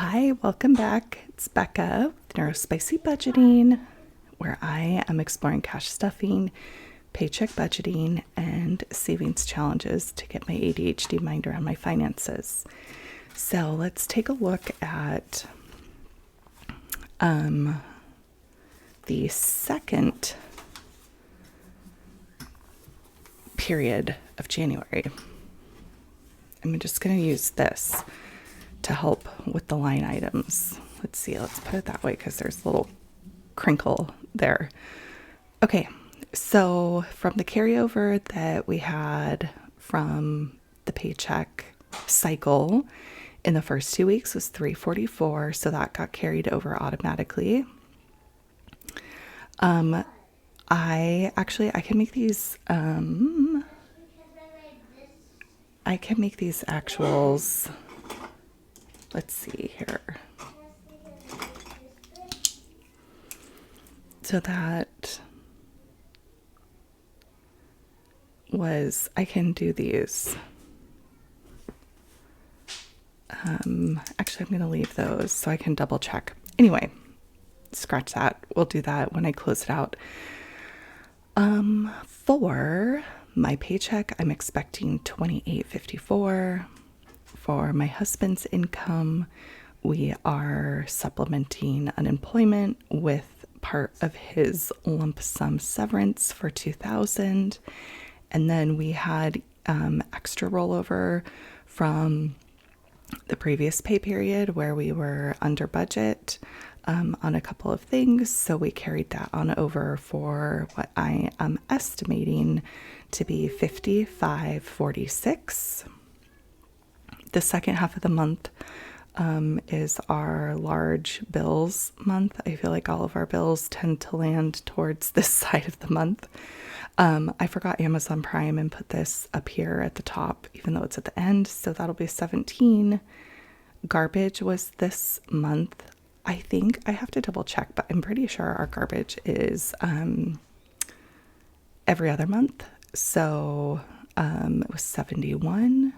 Hi, welcome back. It's Becca with Neurospicybudgeting, where I am exploring cash stuffing, paycheck budgeting, and savings challenges to get my ADHD mind around my finances. So let's take a look at the second period of January. I'm just going to use this to help with the line items. Let's see, let's put it that way because there's a little crinkle there. Okay, so from the carryover that we had from the paycheck cycle in the first 2 weeks was $344, so that got carried over automatically. I can make these actuals. Let's see here. So that was, I can do these. Actually, I'm going to leave those so I can double check. Anyway, scratch that. We'll do that when I close it out. For my paycheck, I'm expecting $28.54. For my husband's income, we are supplementing unemployment with part of his lump sum severance for $2,000. And then we had extra rollover from the previous pay period where we were under budget on a couple of things. So we carried that on over for what I am estimating to be $55.46. The second half of the month is our large bills month. I feel like all of our bills tend to land towards this side of the month. I forgot Amazon Prime and put this up here at the top, even though it's at the end. So that'll be 17. Garbage was this month. I think I have to double check, but I'm pretty sure our garbage is every other month. So it was 71.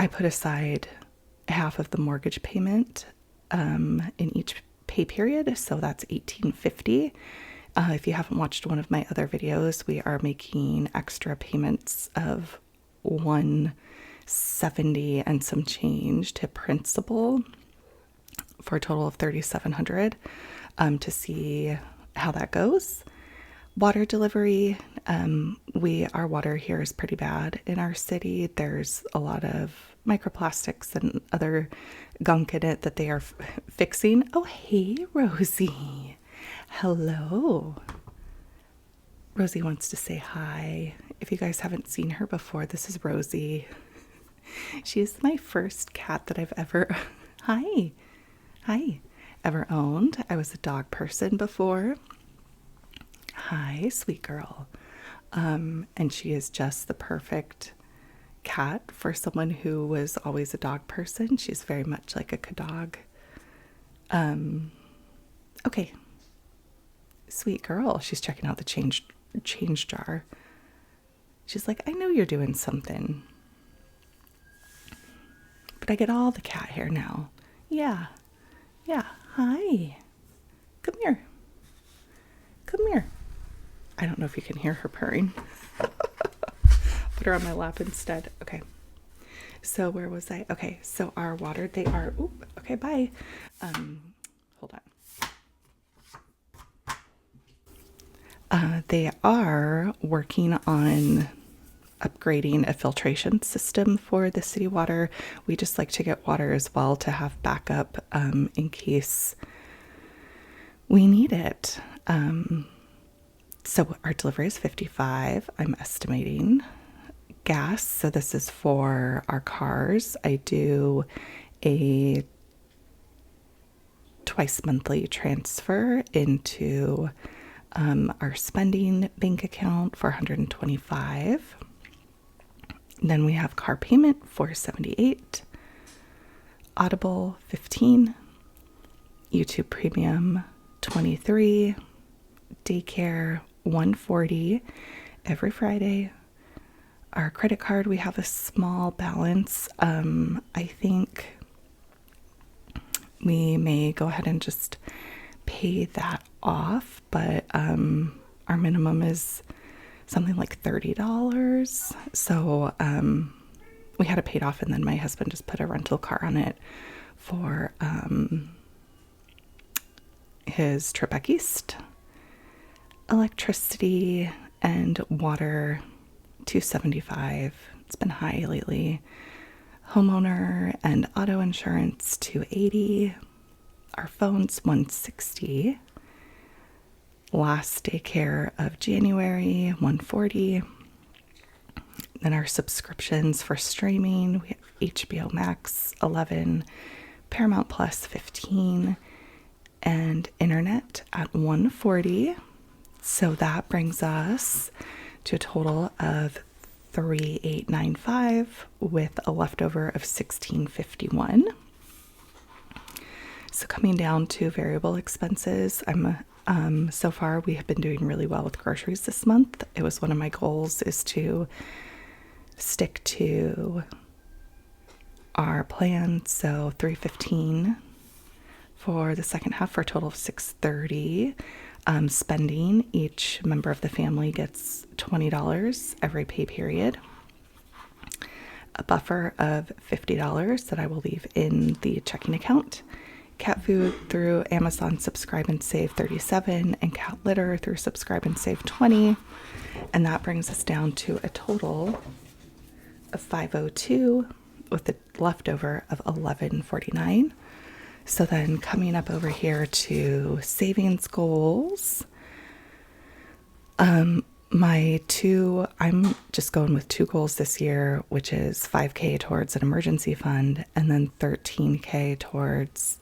I put aside half of the mortgage payment in each pay period, so that's $18.50. If you haven't watched one of my other videos, we are making extra payments of $170 and some change to principal for a total of $3,700 to see how that goes. Water delivery, our water here is pretty bad in our city. There's a lot of microplastics and other gunk in it that they are fixing. Oh, hey, Rosie. Hello. Rosie wants to say hi. If you guys haven't seen her before, this is Rosie. She is my first cat that I've ever, ever owned. I was a dog person before. Hi, sweet girl. And she is just the perfect cat for someone who was always a dog person. She's very much like a dog. Okay. Sweet girl. She's checking out the change jar. She's like, I know you're doing something. But I get all the cat hair now. Yeah. Hi. Come here. I don't know if you can hear her purring. Put her on my lap instead. Okay. So where was I? Okay. So our water, they are, okay, bye. Hold on. They are working on upgrading a filtration system for the city water. We just like to get water as well to have backup in case we need it. So our delivery is $55, I'm estimating. Gas, so this is for our cars. I do a twice monthly transfer into our spending bank account for $125. Then we have car payment for $78, Audible $15, YouTube Premium $23, daycare $140 every Friday. Our credit card, we have a small balance. I think we may go ahead and just pay that off, but our minimum is something like $30. So we had it paid off, and then my husband just put a rental car on it for his trip back east. Electricity and water, $275. It's been high lately. Homeowner and auto insurance, $280. Our phone's $160. Last daycare of January, $140. Then our subscriptions for streaming, we have HBO Max, $11, Paramount Plus, $15, and internet at $140. So that brings us to a total of $3,895 with a leftover of $1,651. So coming down to variable expenses, so far we have been doing really well with groceries this month. It was one of my goals is to stick to our plan. So $315 for the second half for a total of $630. Spending, each member of the family gets $20 every pay period. A buffer of $50 that I will leave in the checking account. Cat food through Amazon Subscribe and Save, $37, and cat litter through Subscribe and Save, $20. And that brings us down to a total of $502 with a leftover of $1149. So then coming up over here to savings goals, I'm just going with two goals this year, which is $5K towards an emergency fund and then $13K towards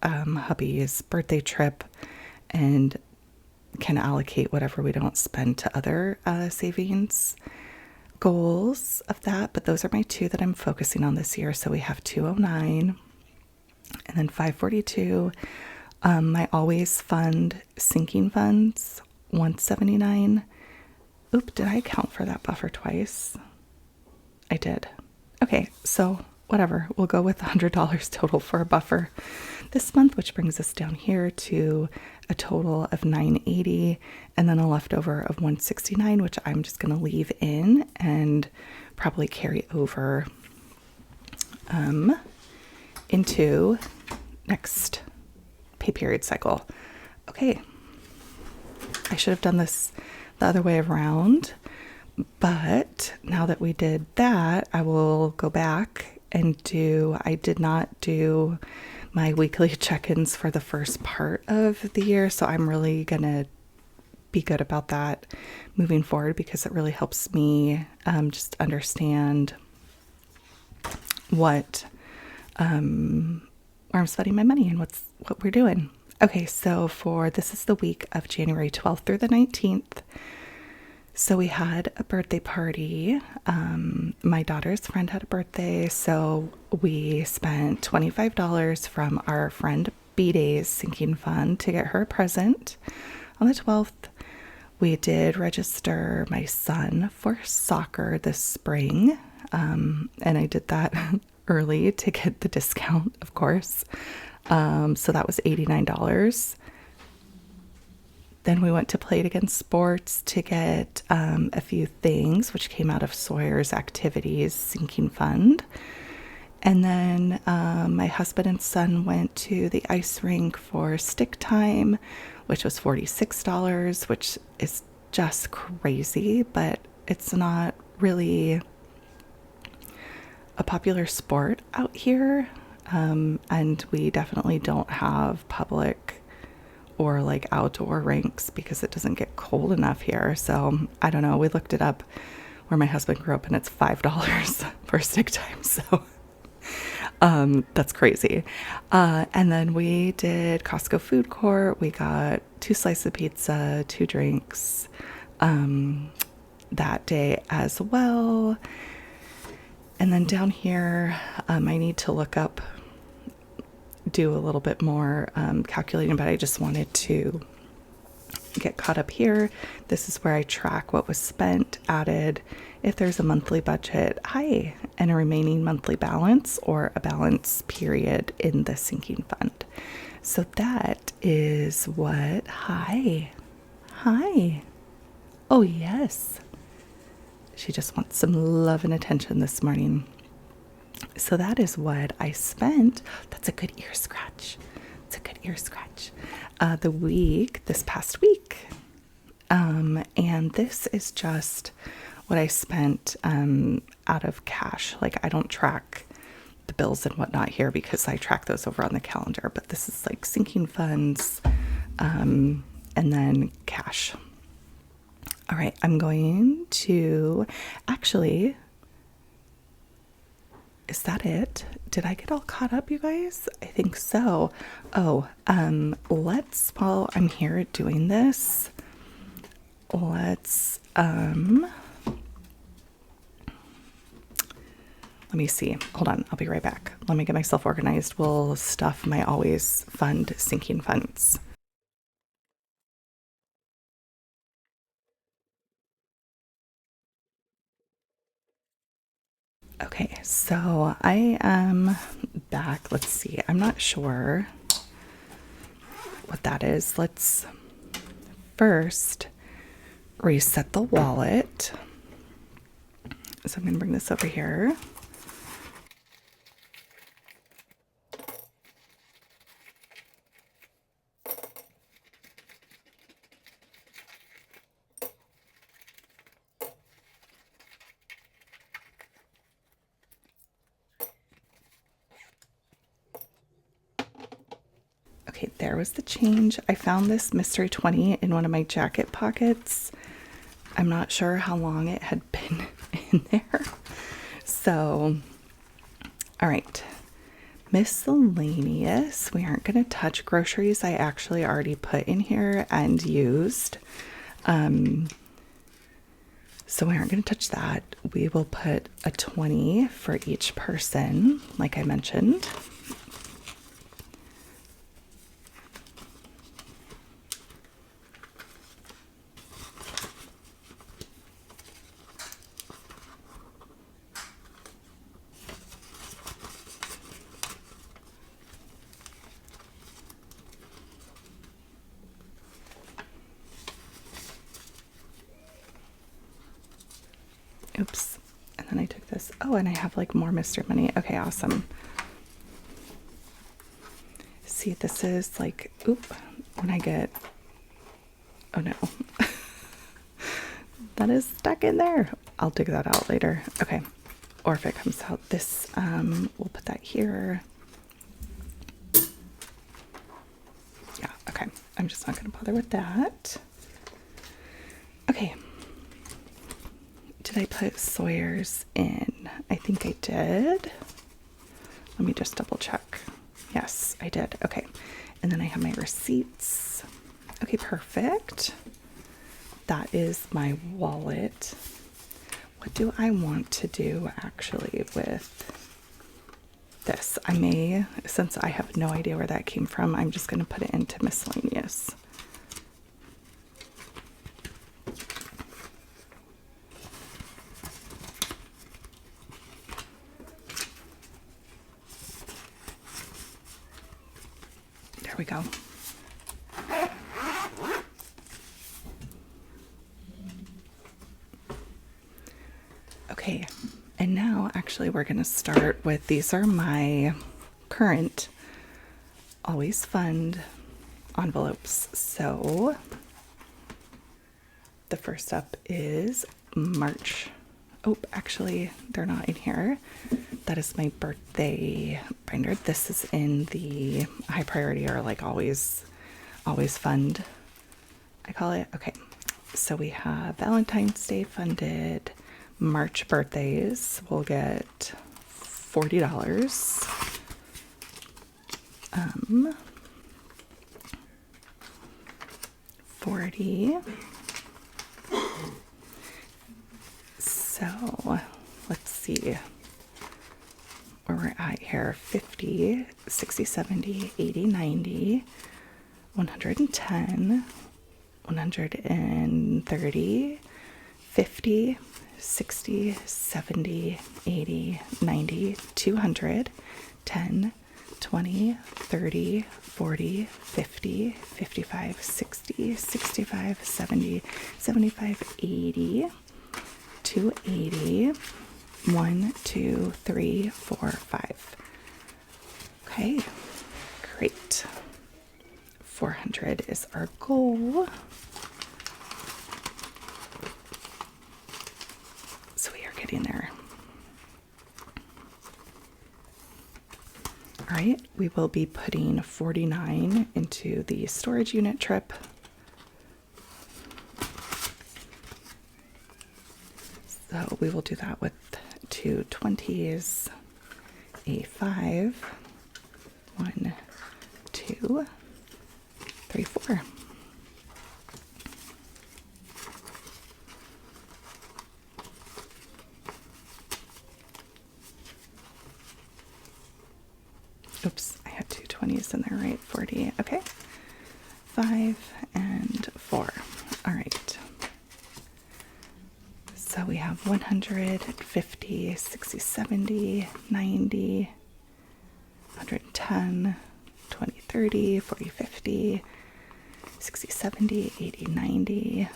hubby's birthday trip, and can allocate whatever we don't spend to other savings goals of that. But those are my two that I'm focusing on this year. So we have 209 and then 542. My always fund sinking funds, 179. Oop, did I account for that buffer twice? I did. Okay, so whatever. We'll go with $100 total for a buffer this month, which brings us down here to a total of $980 and then a leftover of $169, which I'm just going to leave in and probably carry over into next pay period cycle. Okay, I should have done this the other way around, but now that we did that, I will go back and I did not do my weekly check-ins for the first part of the year, so I'm really gonna be good about that moving forward because it really helps me just understand what where I'm spending my money and what we're doing. Okay, so this is the week of January 12th through the 19th. So we had a birthday party. My daughter's friend had a birthday, so we spent $25 from our friend B-Day's sinking fund to get her a present. On the 12th, we did register my son for soccer this spring, and I did that early to get the discount, of course. So that was $89. Then we went to Play It Again Sports to get a few things, which came out of Sawyer's Activities Sinking Fund. And then my husband and son went to the ice rink for stick time, which was $46, which is just crazy, but it's not really a popular sport out here. And we definitely don't have public or like outdoor rinks because it doesn't get cold enough here. So I don't know. We looked it up where my husband grew up and it's $5 for stick time. So that's crazy. And then we did Costco food court. We got 2 slices of pizza, 2 drinks that day as well. And then down here, I need to do a little bit more calculating, but I just wanted to get caught up here. This is where I track what was spent, added, if there's a monthly budget, hi, and a remaining monthly balance or a balance period in the sinking fund. So that is what, hi. Oh, yes. She just wants some love and attention this morning. So that is what I spent. That's a good ear scratch. It's a good ear scratch. This past week. And this is just what I spent out of cash. Like, I don't track the bills and whatnot here because I track those over on the calendar. But this is like sinking funds and then cash. All right, I'm going to actually... Is that it? Did I get all caught up, you guys? I think so. Oh, while I'm here doing this, let's, let me see. Hold on, I'll be right back. Let me get myself organized. We'll stuff my always fund sinking funds. Okay, so I am back. Let's see. I'm not sure what that is. Let's first reset the wallet. So I'm going to bring this over here. Okay, there was the change. I found this mystery 20 in one of my jacket pockets. I'm not sure how long it had been in there. So, all right. Miscellaneous. We aren't going to touch groceries. I actually already put in here and used. So we aren't going to touch that. We will put a 20 for each person, like I mentioned. Oops. And then I took this. Oh, and I have like more mystery money. Okay, awesome. See, this is like, oop, when I get, oh no. That is stuck in there. I'll dig that out later. Okay. Or if it comes out, this, we'll put that here. Yeah, okay. I'm just not going to bother with that. Okay. Did I put Sawyer's in? I think I did. Let me just double check. Yes, I did. Okay. And then I have my receipts. Okay, perfect. That is my wallet. What do I want to do actually with this? I may, since I have no idea where that came from, I'm just going to put it into miscellaneous. There we go. Okay, and now actually we're going to start with, these are my current always fund envelopes. So the first up is March. Oh, actually, they're not in here. That is my birthday binder. This is in the high priority, or like always fund, I call it. Okay, so we have Valentine's Day funded. March birthdays, we'll get $40. 40. So let's see where we're at here. 50, 60, 70, 80, 90, 110, 130, 50, 60, 70, 80, 90, 200, 10, 20, 30, 40, 50, 55, 60, 65, 70, 75, 80, 280, 1, 2, 3, 4, 5. Okay, great. 400 is our goal. So we are getting there. All right, we will be putting 49 into the storage unit trip. So we will do that with 2 20s, a 5, 1, 2, 3, 4. Oops, I had 2 20s in there, right? 40. Okay. 5 and 4. All right. So we have 100, 50, 60, 70, 90, 110, 20, 30, 40, 50, 60, 70, 80, 90,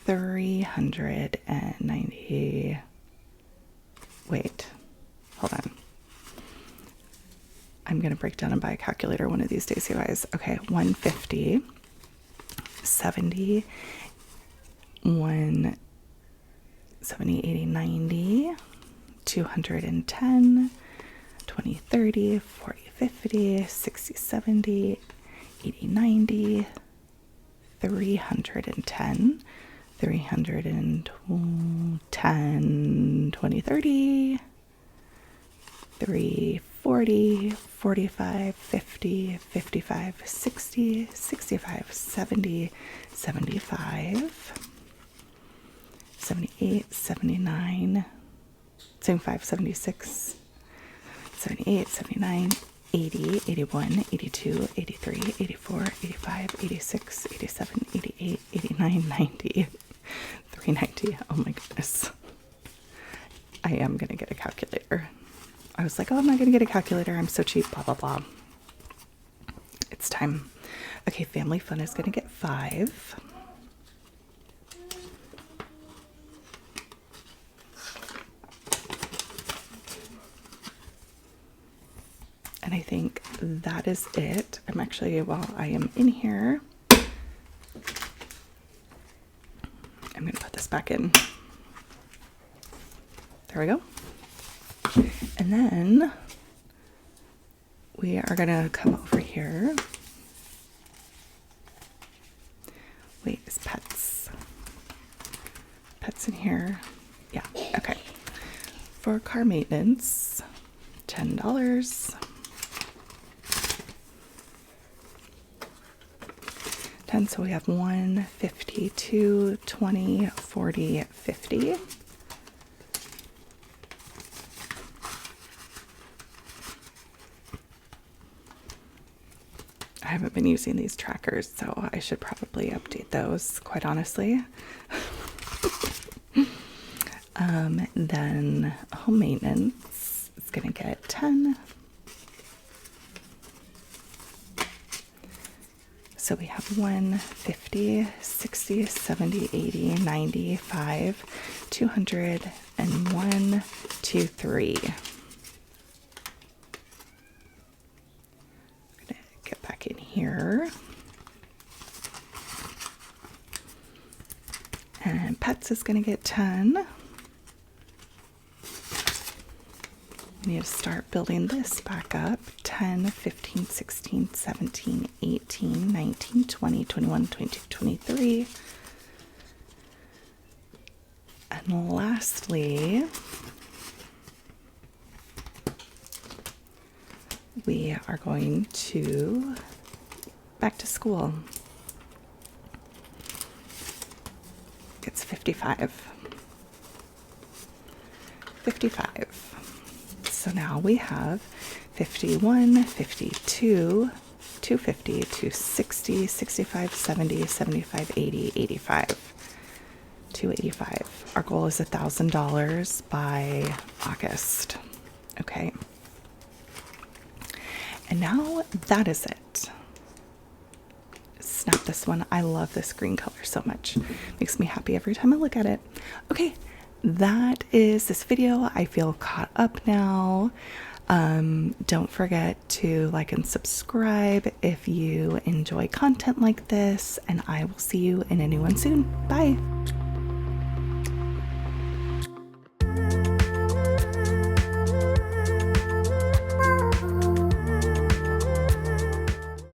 390. Wait, hold on. I'm going to break down and buy a calculator one of these days, you guys. Okay, 150, 70, 170, 80, 90, 210, 20, 30, 40, 50, 60, 70, 80, 90, 310, 310, 20, 30, 340, 45, 50, 55, 60, 65, 70, 75, 78, 79, 75, 76, 78, 79, 80, 81, 82, 83, 84, 85, 86, 87, 88, 89, 90, 390. Oh my goodness. I am going to get a calculator. I was like, oh, I'm not going to get a calculator. I'm so cheap, blah, blah, blah. It's time. Okay, family fun is going to get 5. And I think that is it. I'm actually, while I am in here, I'm going to put this back in. There we go. And then we are going to come over here. Wait, is pets? Pets in here? Yeah, okay. For car maintenance, $10. 10, so we have 1, 50, 2, 20, 40, 50. I haven't been using these trackers, so I should probably update those, quite honestly. Then home maintenance is going to get 10. So we have 1, 50, 60, 70, 80, 95, 200, and 1, 2, 3. I'm going to get back in here. And pets is going to get 10. We need to start building this back up. 10, 15, 16, 17, 18, 19, 20, 21, 22, 23. And lastly, we are going to back to school. It's 55. 55. So now we have 51, 52, 250, 260, 65, 70, 75, 80, 85, 285. Our goal is $1,000 by August. Okay. And now that is it. Snap this one. I love this green color so much. Makes me happy every time I look at it. Okay, that is this video. I feel caught up now. Don't forget to like and subscribe if you enjoy content like this, and I will see you in a new one soon. Bye.